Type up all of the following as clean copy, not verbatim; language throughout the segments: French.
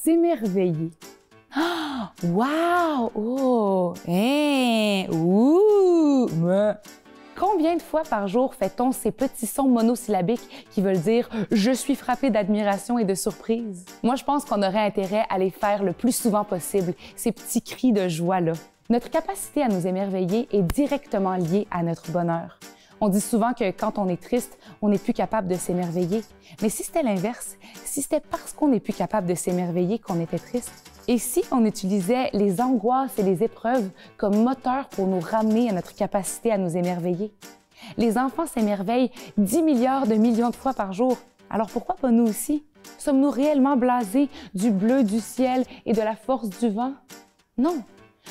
s'émerveiller. Ah! Wow! Oh! Hein! Ouh! Me. Combien de fois par jour fait-on ces petits sons monosyllabiques qui veulent dire « je suis frappé d'admiration et de surprise ». Moi, je pense qu'on aurait intérêt à les faire le plus souvent possible, ces petits cris de joie-là. Notre capacité à nous émerveiller est directement liée à notre bonheur. On dit souvent que quand on est triste, on n'est plus capable de s'émerveiller. Mais si c'était l'inverse, si c'était parce qu'on n'est plus capable de s'émerveiller qu'on était triste, et si on utilisait les angoisses et les épreuves comme moteur pour nous ramener à notre capacité à nous émerveiller? Les enfants s'émerveillent 10 milliards de millions de fois par jour. Alors pourquoi pas nous aussi? Sommes-nous réellement blasés du bleu du ciel et de la force du vent? Non.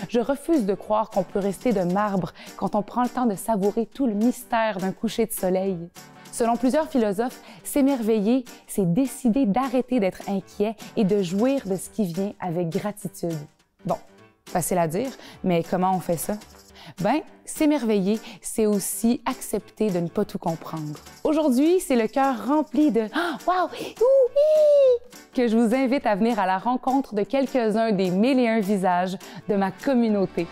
Je refuse de croire qu'on peut rester de marbre quand on prend le temps de savourer tout le mystère d'un coucher de soleil. Selon plusieurs philosophes, s'émerveiller, c'est décider d'arrêter d'être inquiet et de jouir de ce qui vient avec gratitude. Bon, facile à dire, mais comment on fait ça? Ben, s'émerveiller, c'est aussi accepter de ne pas tout comprendre. Aujourd'hui, c'est le cœur rempli de « wow! Oui! » que je vous invite à venir à la rencontre de quelques-uns des 1001 visages de ma communauté.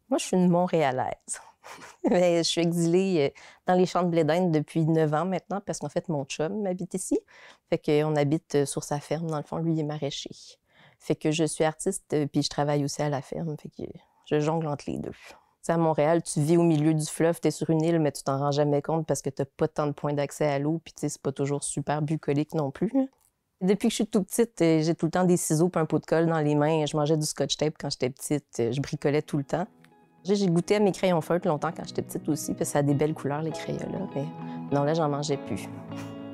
Moi, je suis une Montréalaise. Mais je suis exilée dans les champs de blé d'Inde depuis 9 ans maintenant parce qu'en fait, mon chum habite ici. Fait qu'on habite sur sa ferme. Dans le fond, lui, il est maraîcher. Fait que je suis artiste puis je travaille aussi à la ferme. Fait que je jongle entre les deux. T'sais, à Montréal, tu vis au milieu du fleuve, tu es sur une île, mais tu t'en rends jamais compte parce que tu n'as pas tant de points d'accès à l'eau. Puis c'est pas toujours super bucolique non plus. Depuis que je suis toute petite, j'ai tout le temps des ciseaux et un pot de colle dans les mains. Je mangeais du scotch tape quand j'étais petite. Je bricolais tout le temps. J'ai goûté à mes crayons feutres longtemps quand j'étais petite aussi, parce que ça a des belles couleurs, les crayons-là. Mais non, là, j'en mangeais plus.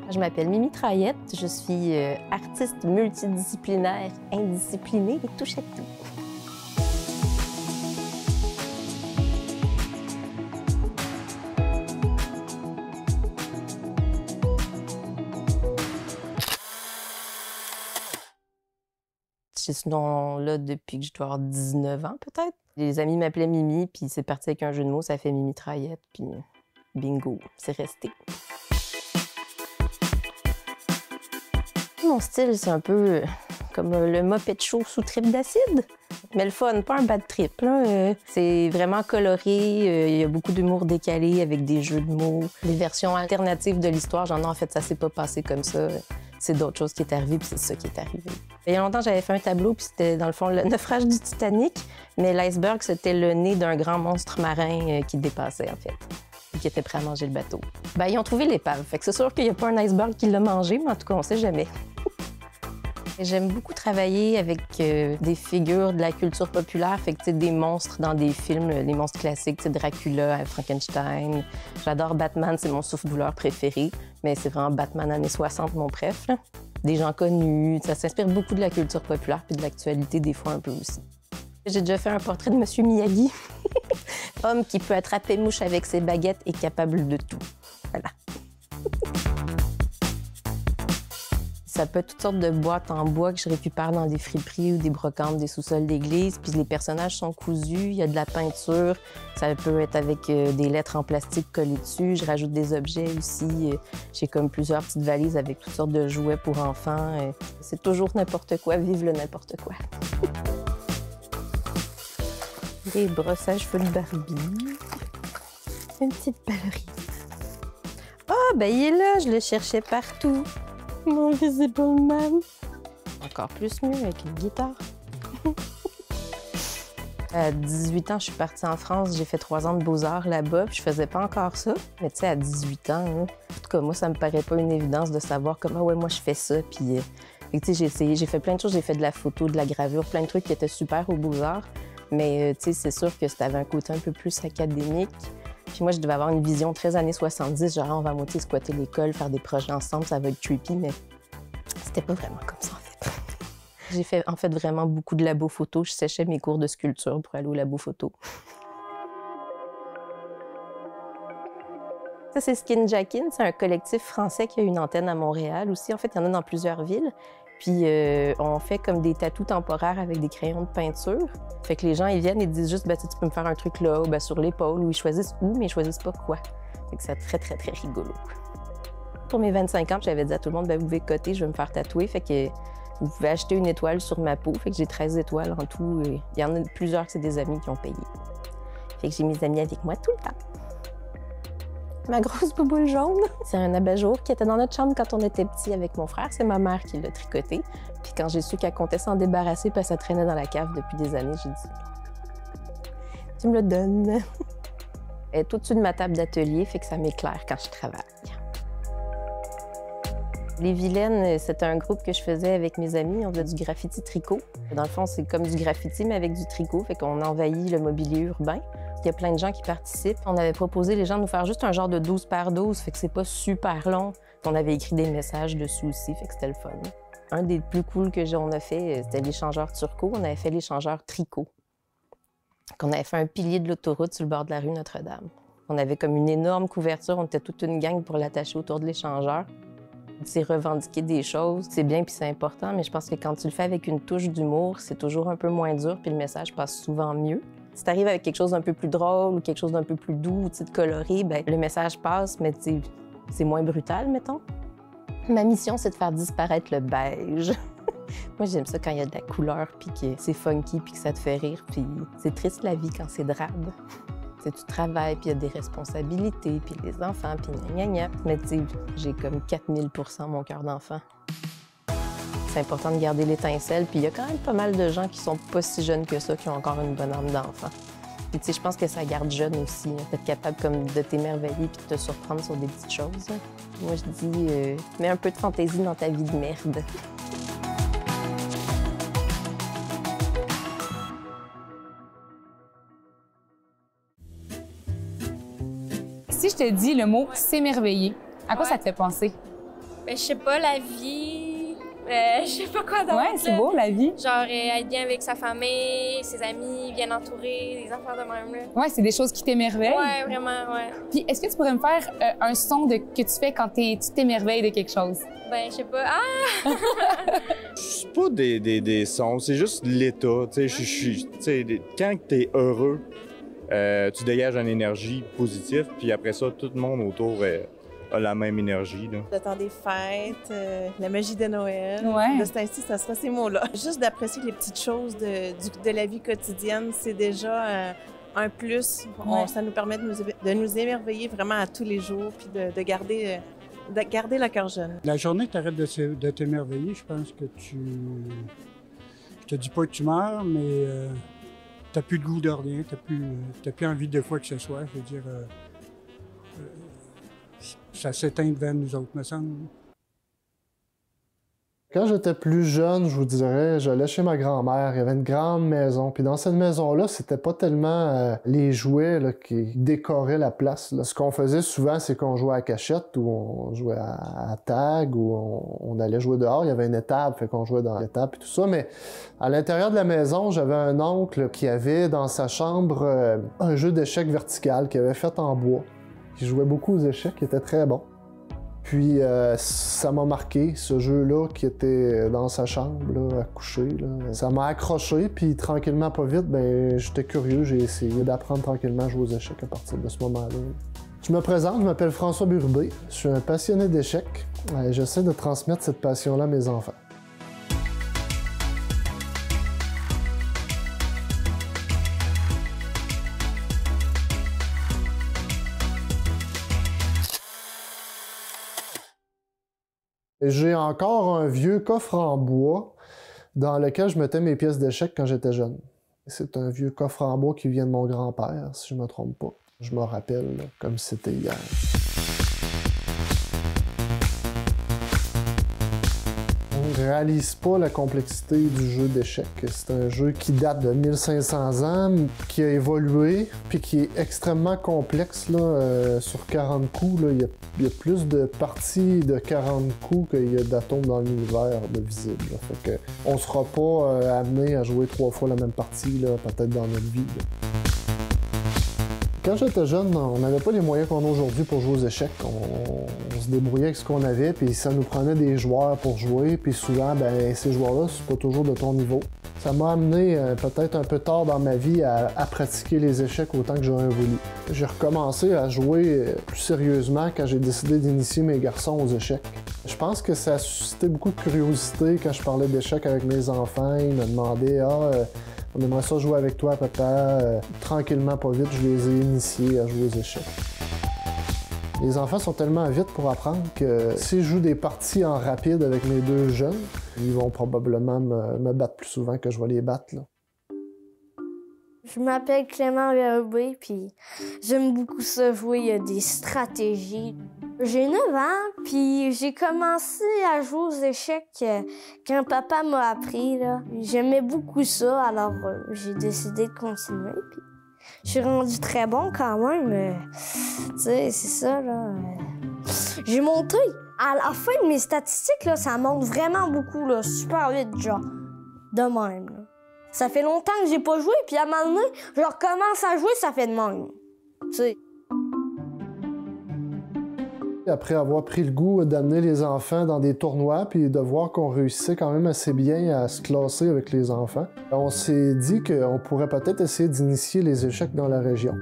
Je m'appelle Mimi Traillette. Je suis artiste multidisciplinaire, indisciplinée et touche à tout. J'ai ce nom-là depuis que je dois avoir 19 ans, peut-être. Les amis m'appelaient Mimi, puis c'est parti avec un jeu de mots, ça fait Mimi Traillette, puis bingo, c'est resté. Mon style, c'est un peu comme le Muppet Show sous trip d'acide. Mais le fun, pas un bad trip, là. C'est vraiment coloré, il y a beaucoup d'humour décalé avec des jeux de mots. Les versions alternatives de l'histoire, j'en ai en fait, ça s'est pas passé comme ça. C'est d'autres choses qui est arrivé, puis c'est ça qui est arrivé. Il y a longtemps, j'avais fait un tableau, puis c'était dans le fond le naufrage du Titanic, mais l'iceberg, c'était le nez d'un grand monstre marin qui dépassait, en fait, et qui était prêt à manger le bateau. Ben, ils ont trouvé l'épave, fait que c'est sûr qu'il n'y a pas un iceberg qui l'a mangé, mais en tout cas, on sait jamais. J'aime beaucoup travailler avec des figures de la culture populaire, fait que, des monstres dans des films, des monstres classiques, Dracula, Frankenstein. J'adore Batman, c'est mon souffle-douleur préféré, mais c'est vraiment Batman années 60, mon préf. Là. Des gens connus, ça s'inspire beaucoup de la culture populaire puis de l'actualité, des fois un peu aussi. J'ai déjà fait un portrait de Monsieur Miyagi, homme qui peut attraper mouche avec ses baguettes et capable de tout. Voilà. Ça peut être toutes sortes de boîtes en bois que je récupère dans des friperies ou des brocantes, des sous-sols d'église. Puis les personnages sont cousus, il y a de la peinture. Ça peut être avec des lettres en plastique collées dessus. Je rajoute des objets aussi. J'ai comme plusieurs petites valises avec toutes sortes de jouets pour enfants. C'est toujours n'importe quoi, vive le n'importe quoi. Des brosses à cheveux de Barbie. Une petite ballerine. Ah, ben il est là, je le cherchais partout. Mon Invisible Man. Encore plus mieux avec une guitare. À 18 ans, je suis partie en France. J'ai fait 3 ans de beaux-arts là-bas. Puis je faisais pas encore ça. Mais tu sais, à 18 ans, en tout cas, moi, ça me paraît pas une évidence de savoir comment, ouais, moi, je fais ça. Puis, tu sais, j'ai essayé, j'ai fait plein de choses. J'ai fait de la photo, de la gravure, plein de trucs qui étaient super aux beaux-arts. Mais, tu sais, c'est sûr que ça avait un côté un peu plus académique. Puis moi, je devais avoir une vision très années 70, genre on va à moitié squatter l'école, faire des projets ensemble, ça va être trippy, mais c'était pas vraiment comme ça, en fait. J'ai fait, en fait, vraiment beaucoup de labo photo. Je séchais mes cours de sculpture pour aller au labo photo. Ça, c'est Skin Jackin. C'est un collectif français qui a une antenne à Montréal aussi. En fait, il y en a dans plusieurs villes. Puis, on fait comme des tatous temporaires avec des crayons de peinture. Fait que les gens, ils viennent et disent juste, ben, tu peux me faire un truc là, ou ben, sur l'épaule, ou ils choisissent où, mais ils choisissent pas quoi. Fait que c'est très, très, très rigolo. Pour mes 25 ans, j'avais dit à tout le monde, ben, vous pouvez coter, je vais me faire tatouer. Fait que vous pouvez acheter une étoile sur ma peau. Fait que j'ai 13 étoiles en tout. Et il y en a plusieurs que c'est des amis qui ont payé. Fait que j'ai mes amis avec moi tout le temps. Ma grosse bouboule jaune, c'est un abat-jour qui était dans notre chambre quand on était petit avec mon frère. C'est ma mère qui l'a tricoté. Puis quand j'ai su qu'elle comptait s'en débarrasser parce que ça traînait dans la cave depuis des années, j'ai dit « Tu me le donnes. » Elle est au-dessus de ma table d'atelier, fait que ça m'éclaire quand je travaille. Les Vilaines, c'était un groupe que je faisais avec mes amis. On faisait du graffiti tricot. Dans le fond, c'est comme du graffiti, mais avec du tricot, fait qu'on envahit le mobilier urbain. Il y a plein de gens qui participent. On avait proposé les gens de nous faire juste un genre de 12 par 12, fait que c'est pas super long. On avait écrit des messages dessus aussi, fait que c'était le fun. Un des plus cool que on a fait, c'était l'échangeur turco. On avait fait l'échangeur tricot. On avait fait un pilier de l'autoroute sur le bord de la rue Notre-Dame. On avait comme une énorme couverture, on était toute une gang pour l'attacher autour de l'échangeur. C'est revendiquer des choses, c'est bien puis c'est important, mais je pense que quand tu le fais avec une touche d'humour, c'est toujours un peu moins dur puis le message passe souvent mieux. Si tu arrives avec quelque chose d'un peu plus drôle ou quelque chose d'un peu plus doux, de coloré, bien, le message passe, mais c'est moins brutal, mettons. Ma mission, c'est de faire disparaître le beige. Moi, j'aime ça quand il y a de la couleur, puis que c'est funky, puis que ça te fait rire. Puis c'est triste la vie quand c'est drabe. Tu travailles, puis il y a des responsabilités, puis les enfants, puis gna gna gna. Mais tu sais, j'ai comme 4000% mon cœur d'enfant. C'est important de garder l'étincelle, puis il y a quand même pas mal de gens qui sont pas si jeunes que ça, qui ont encore une bonne âme d'enfant. Puis tu sais, je pense que ça garde jeune aussi, d'être capable comme de t'émerveiller puis de te surprendre sur des petites choses. Moi, je dis, mets un peu de fantaisie dans ta vie de merde. Si je te dis le mot « s'émerveiller », à quoi ça te fait penser? Ben, je sais pas, la vie, je sais pas quoi d'autre. Ouais, c'est beau, la vie. Genre, être bien avec sa famille, ses amis, bien entouré, des affaires de même, là. Ouais, c'est des choses qui t'émerveillent. Ouais, vraiment, ouais. Puis, est-ce que tu pourrais me faire un son que tu fais quand tu t'émerveilles de quelque chose? Ben, je sais pas. Ah! C'est pas des sons, c'est juste l'état. Tu sais, quand t'es heureux, tu dégages une énergie positive, puis après ça, tout le monde autour a la même énergie. Là. Le temps des fêtes, la magie de Noël. Ouais. De ce temps-ci, ça sera ces mots-là. Juste d'apprécier les petites choses de la vie quotidienne, c'est déjà un plus. Ouais. Ça nous permet de nous émerveiller vraiment à tous les jours, puis de garder le cœur jeune. La journée que tu arrêtes de t'émerveiller, je pense que je te dis pas que tu meurs, mais t'as plus de goût de rien, t'as plus envie de quoi que ce soit. Je veux dire, ça s'éteint devant nous autres, me semble. Quand j'étais plus jeune, je vous dirais, j'allais chez ma grand-mère. Il y avait une grande maison. Puis dans cette maison-là, c'était pas tellement les jouets là, qui décoraient la place. Là. Ce qu'on faisait souvent, c'est qu'on jouait à cachette ou on jouait à tag ou on allait jouer dehors. Il y avait une étable, fait qu'on jouait dans l'étable et tout ça. Mais à l'intérieur de la maison, j'avais un oncle qui avait dans sa chambre un jeu d'échecs vertical qu'il avait fait en bois. Il jouait beaucoup aux échecs, qui était très bon. Puis ça m'a marqué, ce jeu-là qui était dans sa chambre, là, à coucher. Là. Ça m'a accroché, puis tranquillement, pas vite, ben j'étais curieux, j'ai essayé d'apprendre tranquillement à jouer aux échecs à partir de ce moment-là. Je me présente, je m'appelle François Burubé, je suis un passionné d'échecs. J'essaie de transmettre cette passion-là à mes enfants. J'ai encore un vieux coffre en bois dans lequel je mettais mes pièces d'échecs quand j'étais jeune. C'est un vieux coffre en bois qui vient de mon grand-père, si je ne me trompe pas. Je me rappelle là, comme si c'était hier. On ne réalise pas la complexité du jeu d'échecs. C'est un jeu qui date de 1500 ans, qui a évolué, puis qui est extrêmement complexe. Là, sur 40 coups, là, il y a plus de parties de 40 coups qu'il y a d'atomes dans l'univers de visible. Là. Fait que on ne sera pas amené à jouer 3 fois la même partie, peut-être dans notre vie. Là. Quand j'étais jeune, on n'avait pas les moyens qu'on a aujourd'hui pour jouer aux échecs. On se débrouillait avec ce qu'on avait, puis ça nous prenait des joueurs pour jouer, puis souvent, ben, ces joueurs-là, c'est pas toujours de ton niveau. Ça m'a amené peut-être un peu tard dans ma vie à pratiquer les échecs autant que j'aurais voulu. J'ai recommencé à jouer plus sérieusement quand j'ai décidé d'initier mes garçons aux échecs. Je pense que ça a suscité beaucoup de curiosité quand je parlais d'échecs avec mes enfants. Ils me demandaient « Ah, on aimerait ça jouer avec toi, papa. » Tranquillement, pas vite, je les ai initiés à jouer aux échecs. Les enfants sont tellement vite pour apprendre que si je joue des parties en rapide avec mes deux jeunes, ils vont probablement me battre plus souvent que je vais les battre, là. Je m'appelle Clément Verbe, puis j'aime beaucoup ça jouer des stratégies. J'ai 9 ans, puis j'ai commencé à jouer aux échecs quand papa m'a appris, là. J'aimais beaucoup ça, alors j'ai décidé de continuer, puis je suis rendu très bon quand même. Tu sais, c'est ça, là. J'ai monté. À la fin de mes statistiques, là, ça monte vraiment beaucoup, là, super vite, genre, de même, là. Ça fait longtemps que j'ai pas joué, puis à un moment donné, je recommence à jouer, ça fait de même. Tu sais. Après avoir pris le goût d'amener les enfants dans des tournois, puis de voir qu'on réussissait quand même assez bien à se classer avec les enfants, on s'est dit qu'on pourrait peut-être essayer d'initier les échecs dans la région.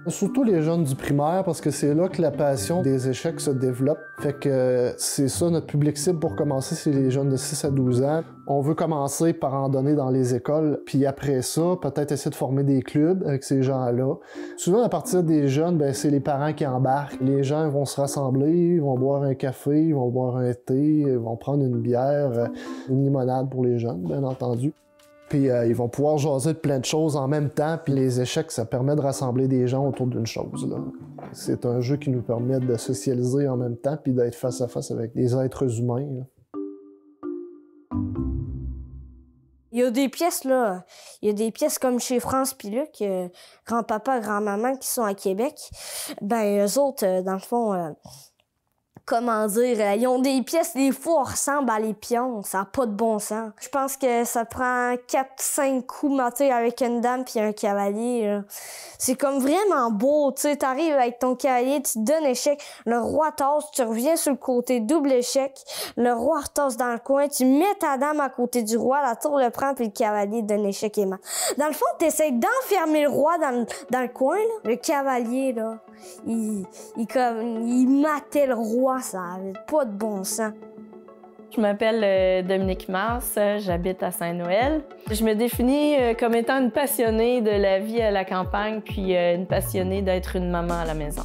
Surtout les jeunes du primaire, parce que c'est là que la passion des échecs se développe. Fait que c'est ça notre public cible pour commencer, c'est les jeunes de 6 à 12 ans. On veut commencer par en donner dans les écoles, puis après ça, peut-être essayer de former des clubs avec ces gens-là. Souvent, à partir des jeunes, ben, c'est les parents qui embarquent. Les gens vont se rassembler, ils vont boire un café, ils vont boire un thé, ils vont prendre une bière, une limonade pour les jeunes, bien entendu. Puis ils vont pouvoir jaser de plein de choses en même temps. Puis les échecs, ça permet de rassembler des gens autour d'une chose, là. C'est un jeu qui nous permet de socialiser en même temps puis d'être face à face avec des êtres humains, là. Il y a des pièces, là. Il y a des pièces comme chez France puis Luc, grand-papa, grand-maman qui sont à Québec. Ben, eux autres, dans le fond, comment dire, ils ont des pièces, des fois, on ressemble à les pions. Ça n'a pas de bon sens. Je pense que ça prend 4-5 coups matés avec une dame puis un cavalier, là. C'est comme vraiment beau, tu sais. T'arrives avec ton cavalier, tu te donnes échec. Le roi tasse, tu reviens sur le côté, double échec. Le roi retasse dans le coin, tu mets ta dame à côté du roi, la tour le prend puis le cavalier donne échec et mat. Dans le fond, t'essayes d'enfermer le roi dans le coin, là. Le cavalier, là, il matait le roi, ça avait pas de bon sens. Je m'appelle Dominique Mars, j'habite à Saint-Noël. Je me définis comme étant une passionnée de la vie à la campagne, puis une passionnée d'être une maman à la maison.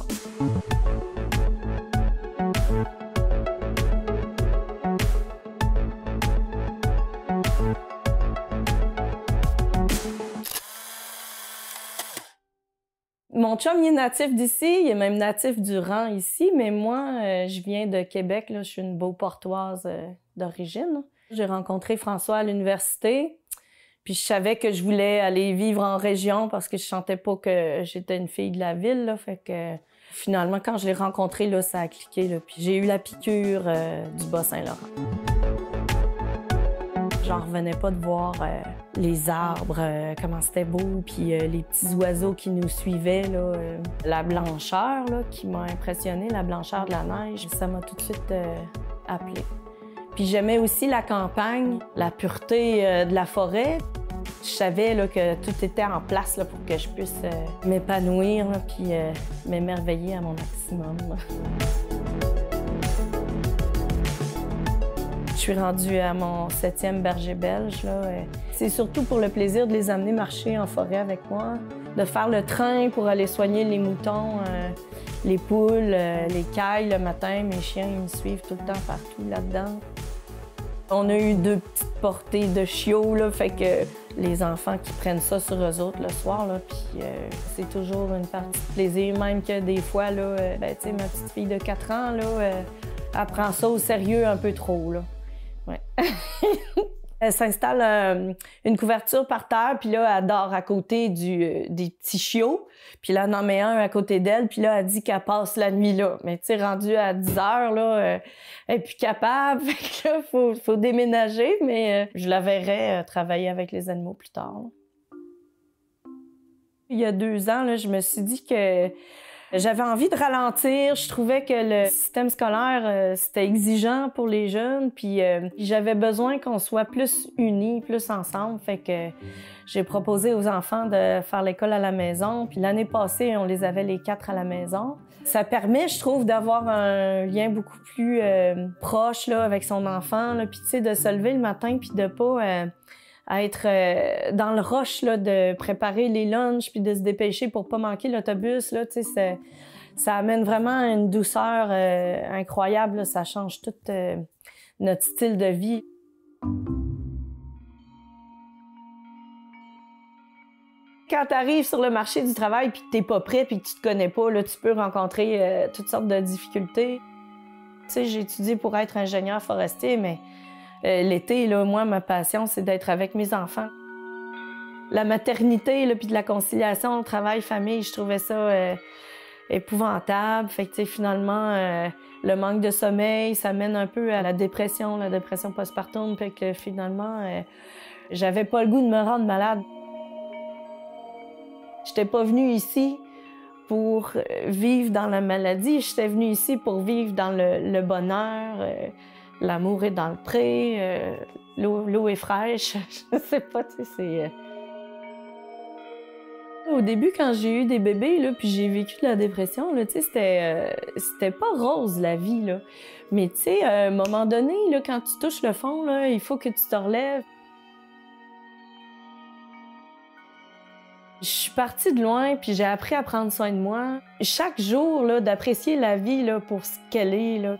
Mon chum, il est natif d'ici, il est même natif du rang ici, mais moi, je viens de Québec, là, je suis une Beauportoise d'origine. J'ai rencontré François à l'université, puis je savais que je voulais aller vivre en région parce que je sentais pas que j'étais une fille de la ville, là, fait que finalement, quand je l'ai rencontré, là, ça a cliqué, là, puis j'ai eu la piqûre du Bas-Saint-Laurent. J'en revenais pas de voir les arbres, comment c'était beau, puis les petits oiseaux qui nous suivaient, là, la blancheur là, qui m'a impressionnée, la blancheur de la neige, ça m'a tout de suite appelée. Puis j'aimais aussi la campagne, la pureté de la forêt. Je savais là, que tout était en place là, pour que je puisse m'épanouir puis m'émerveiller à mon maximum. Je suis rendue à mon 7e berger belge, là. C'est surtout pour le plaisir de les amener marcher en forêt avec moi, de faire le train pour aller soigner les moutons, les poules, les cailles le matin. Mes chiens, ils me suivent tout le temps partout là-dedans. On a eu 2 petites portées de chiots, là, fait que les enfants qui prennent ça sur eux autres le soir, là, puis c'est toujours une partie de plaisir, même que des fois, là, ben, tu sais, ma petite fille de 4 ans, là, elle prend ça au sérieux un peu trop, là. Ouais. Elle s'installe une couverture par terre, puis là, elle dort à côté des petits chiots. Puis là, elle en met un à côté d'elle, puis là, elle dit qu'elle passe la nuit là. Mais tu sais, rendue à 10 heures, là, elle est plus capable. Fait que là, faut déménager, mais je la verrai travailler avec les animaux plus tard. Il Il y a 2 ans, là, je me suis dit que j'avais envie de ralentir. Je trouvais que le système scolaire, c'était exigeant pour les jeunes. Puis j'avais besoin qu'on soit plus unis, plus ensemble. Fait que j'ai proposé aux enfants de faire l'école à la maison. Puis l'année passée, on les avait les 4 à la maison. Ça permet, je trouve, d'avoir un lien beaucoup plus proche là, avec son enfant. Là. Puis tu sais, de se lever le matin puis de pas être dans le rush là, de préparer les lunchs puis de se dépêcher pour pas manquer l'autobus. Là, tu sais, ça amène vraiment une douceur incroyable. Là. Ça change tout notre style de vie. Quand tu arrives sur le marché du travail puis que t'es pas prêt puis que tu te connais pas, là, tu peux rencontrer toutes sortes de difficultés. Tu sais, j'ai étudié pour être ingénieur forestier, mais l'été, là, moi, ma passion, c'est d'être avec mes enfants. La maternité, là, puis de la conciliation, travail-famille, je trouvais ça épouvantable. Fait que, tu sais, finalement, le manque de sommeil, ça mène un peu à la dépression postpartum. Fait que finalement, j'avais pas le goût de me rendre malade. J'étais pas venue ici pour vivre dans la maladie. J'étais venue ici pour vivre dans le bonheur. L'amour est dans le pré. L'eau est fraîche. Je sais pas, tu sais, c'est... Au début, quand j'ai eu des bébés, là, puis j'ai vécu de la dépression, là, tu sais, c'était pas rose, la vie, là. Mais, tu sais, à un moment donné, là, quand tu touches le fond, là, il faut que tu te relèves. Je suis partie de loin, puis j'ai appris à prendre soin de moi. Chaque jour, là, d'apprécier la vie, là, pour ce qu'elle est, là.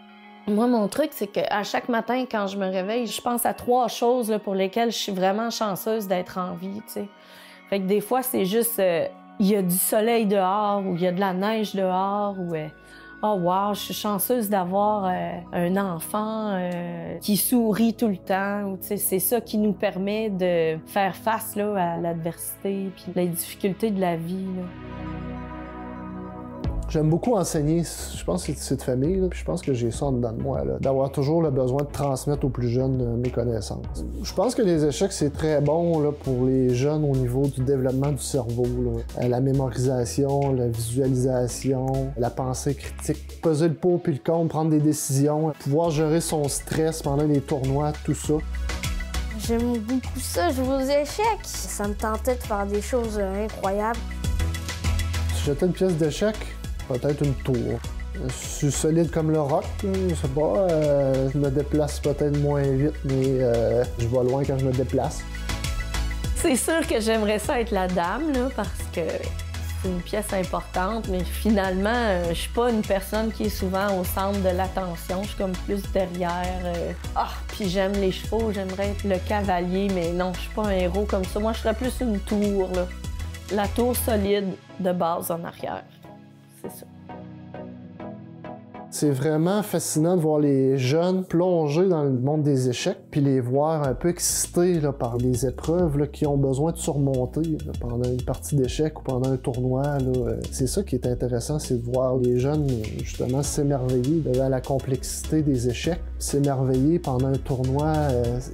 Moi, mon truc, c'est qu'à chaque matin, quand je me réveille, je pense à 3 choses, là, pour lesquelles je suis vraiment chanceuse d'être en vie, tu sais. Fait que des fois, c'est juste, il y a du soleil dehors, ou il y a de la neige dehors, ou oh wow, je suis chanceuse d'avoir un enfant qui sourit tout le temps. Ou, c'est ça qui nous permet de faire face là, à l'adversité puis les difficultés de la vie. Là. J'aime beaucoup enseigner. Je pense que c'est de famille, là, puis je pense que j'ai ça en dedans de moi, d'avoir toujours le besoin de transmettre aux plus jeunes mes connaissances. Je pense que les échecs, c'est très bon là, pour les jeunes au niveau du développement du cerveau. Là. La mémorisation, la visualisation, la pensée critique, peser le pour puis le contre, prendre des décisions, pouvoir gérer son stress pendant les tournois, tout ça. J'aime beaucoup ça, jouer aux échecs. Ça me tentait de faire des choses incroyables. Si j'étais une pièce d'échecs, peut-être une tour. Je suis solide comme le roc, je sais pas. Je me déplace peut-être moins vite, mais je vais loin quand je me déplace. C'est sûr que j'aimerais ça être la dame, là, parce que c'est une pièce importante, mais finalement, je suis pas une personne qui est souvent au centre de l'attention. Je suis comme plus derrière. Puis j'aime les chevaux, j'aimerais être le cavalier, mais non, je suis pas un héros comme ça. Moi, je serais plus une tour, là. La tour solide de base en arrière. C'est ça. C'est vraiment fascinant de voir les jeunes plonger dans le monde des échecs puis les voir un peu excités là, par les épreuves là, qu'ils ont besoin de surmonter là, pendant une partie d'échecs ou pendant un tournoi. C'est ça qui est intéressant, c'est de voir les jeunes justement s'émerveiller devant la complexité des échecs, s'émerveiller pendant un tournoi.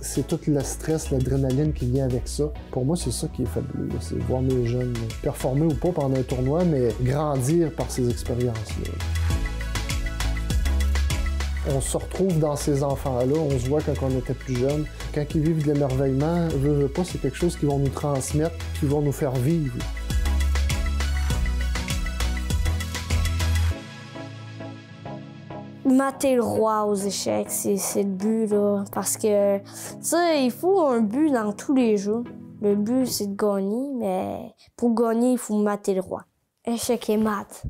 C'est tout le stress, l'adrénaline qui vient avec ça. Pour moi, c'est ça qui est fabuleux, c'est de voir mes jeunes performer ou pas pendant un tournoi, mais grandir par ces expériences-là. On se retrouve dans ces enfants-là, on se voit quand on était plus jeune. Quand ils vivent de l'émerveillement, veut pas, c'est quelque chose qu'ils vont nous transmettre, qu'ils vont nous faire vivre. Mater le roi aux échecs, c'est le but, là. Parce que, tu sais, il faut un but dans tous les jeux. Le but, c'est de gagner, mais pour gagner, il faut mater le roi. Échec et maths.